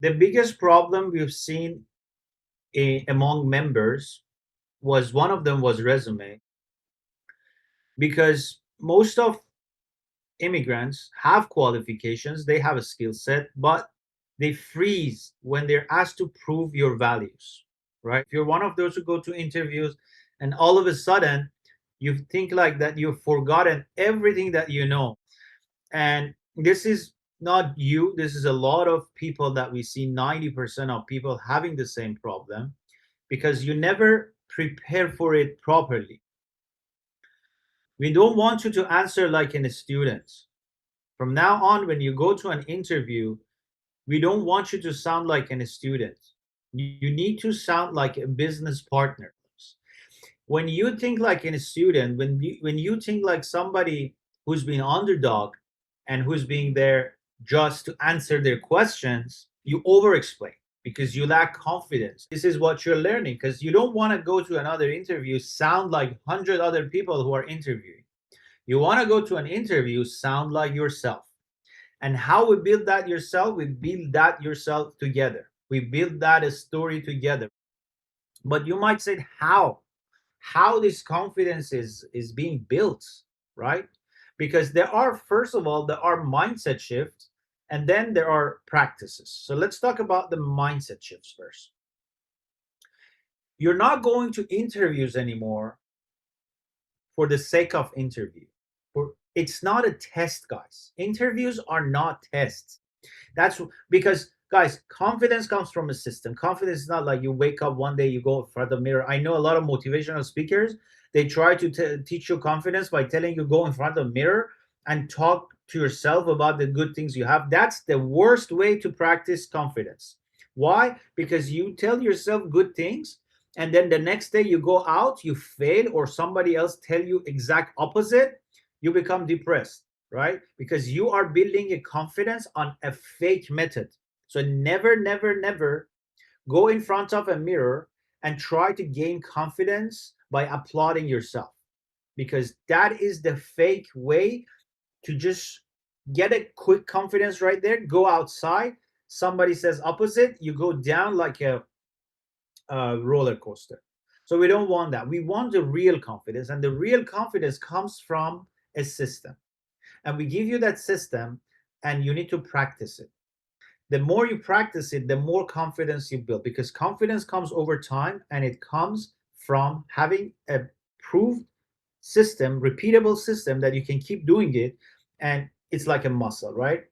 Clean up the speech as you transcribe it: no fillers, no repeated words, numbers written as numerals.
The biggest problem we've seen among members was one of them was resume, because most of immigrants have qualifications, they have a skill set, but they freeze when they're asked to prove your values, right? If you're one of those who go to interviews and all of a sudden you think like that, you've forgotten everything that you know. And this is not you, this is a lot of people that we see, 90% of people having the same problem, because you never prepare for it properly. We don't want you to answer like in a student. From now on, when you go to an interview, we don't want you to sound like a student. You need to sound like a business partner. When you think like a student, when you think like somebody who's been underdog and who's being there just to answer their questions, you over explain because you lack confidence. This is what you're learning, because you don't want to go to another interview sound like 100 other people who are interviewing. You want to go to an interview sound like yourself. And how we build that yourself, we build that yourself together, we build that a story together. But you might say, how this confidence is being built, right? Because there are, first of all, there are mindset shifts, and then there are practices. So let's talk about the mindset shifts first. You're not going to interviews anymore for the sake of interview. It's not a test, guys. Interviews are not tests. That's because, guys, confidence comes from a system. Confidence is not like you wake up one day, you go in front of the mirror. I know a lot of motivational speakers, they try to teach you confidence by telling you go in front of the mirror and talk to yourself about the good things you have. That's the worst way to practice confidence. Why? Because you tell yourself good things, and then the next day you go out, you fail, or somebody else tell you exact opposite, you become depressed, right? Because you are building a confidence on a fake method. So never, never, never go in front of a mirror and try to gain confidence by applauding yourself, because that is the fake way to just get a quick confidence right there. Go outside, somebody says opposite, you go down like a roller coaster. So we don't want that. We want the real confidence, and the real confidence comes from a system. And we give you that system, and you need to practice it. The more you practice it, the more confidence you build, because confidence comes over time, and it comes from having a proved system, repeatable system that you can keep doing it. And it's like a muscle, right?